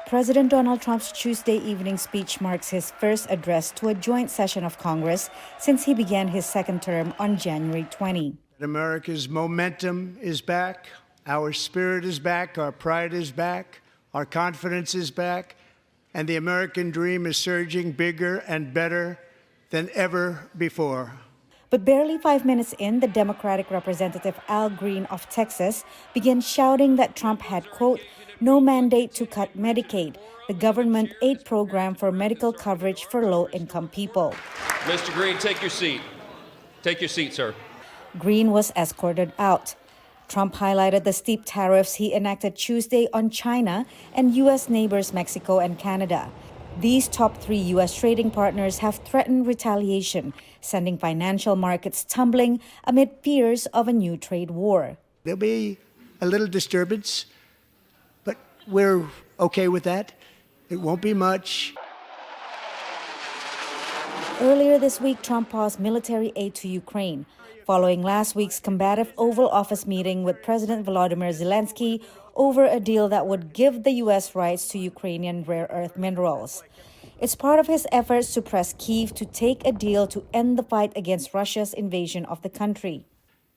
President Donald Trump's Tuesday evening speech marks his first address to a joint session of Congress since he began his second term on January 20. America's momentum is back, our spirit is back, our pride is back, our confidence is back, and the American dream is surging bigger and better than ever before. But barely 5 minutes in, the Democratic Representative Al Green of Texas began shouting that Trump had, quote, no mandate to cut Medicaid, the government aid program for medical coverage for low-income people. Mr. Green, take your seat. Take your seat, sir. Green was escorted out. Trump highlighted the steep tariffs he enacted Tuesday on China and U.S. neighbors Mexico and Canada. These top three U.S. trading partners have threatened retaliation, sending financial markets tumbling amid fears of a new trade war. There'll be a little disturbance, but we're okay with that. It won't be much. Earlier this week, Trump paused military aid to Ukraine, following last week's combative Oval Office meeting with President Volodymyr Zelensky over a deal that would give the U.S. rights to Ukrainian rare earth minerals. It's part of his efforts to press Kyiv to take a deal to end the fight against Russia's invasion of the country.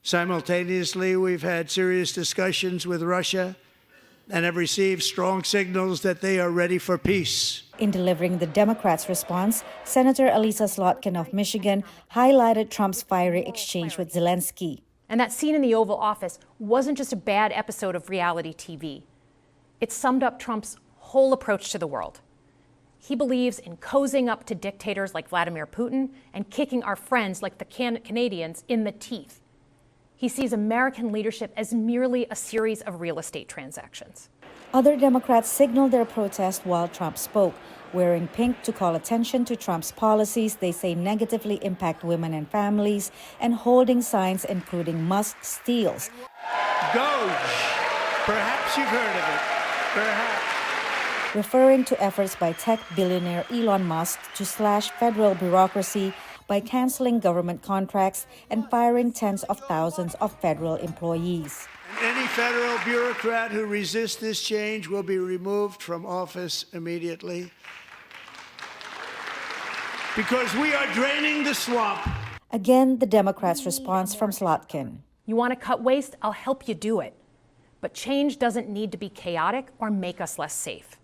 Simultaneously, we've had serious discussions with Russia and have received strong signals that they are ready for peace. In delivering the Democrats' response, Senator Elisa Slotkin of Michigan highlighted Trump's fiery exchange with Zelensky. And that scene in the Oval Office wasn't just a bad episode of reality TV. It summed up Trump's whole approach to the world. He believes in cozying up to dictators like Vladimir Putin and kicking our friends like the Canadians in the teeth. He sees American leadership as merely a series of real estate transactions. Other Democrats signaled their protest while Trump spoke, wearing pink to call attention to Trump's policies they say negatively impact women and families, and holding signs including Musk steals. Doge. Perhaps you've heard of it. Perhaps. Referring to efforts by tech billionaire Elon Musk to slash federal bureaucracy by canceling government contracts and firing tens of thousands of federal employees. Any federal bureaucrat who resists this change will be removed from office immediately. Because we are draining the swamp. Again, the Democrats' response from Slotkin. You want to cut waste? I'll help you do it. But change doesn't need to be chaotic or make us less safe.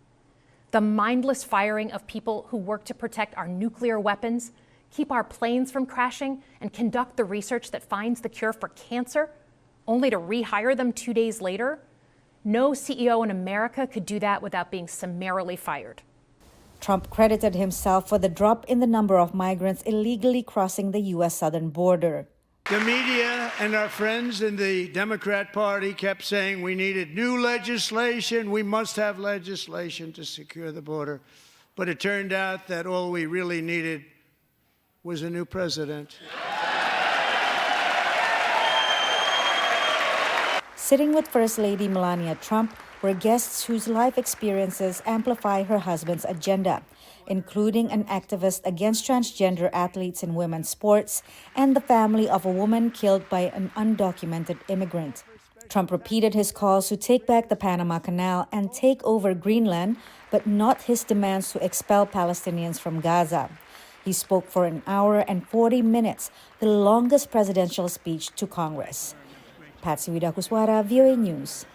The mindless firing of people who work to protect our nuclear weapons, keep our planes from crashing, and conduct the research that finds the cure for cancer, only to rehire them 2 days later? No CEO in America could do that without being summarily fired. Trump credited himself for the drop in the number of migrants illegally crossing the U.S. southern border. The media and our friends in the Democrat Party kept saying we needed new legislation, we must have legislation to secure the border. But it turned out that all we really needed was a new president. Sitting with First Lady Melania Trump were guests whose life experiences amplify her husband's agenda, including an activist against transgender athletes in women's sports and the family of a woman killed by an undocumented immigrant. Trump repeated his calls to take back the Panama Canal and take over Greenland, but not his demands to expel Palestinians from Gaza. He spoke for an hour and 40 minutes, the longest presidential speech to Congress. Patsy Widakuswara, VOA News.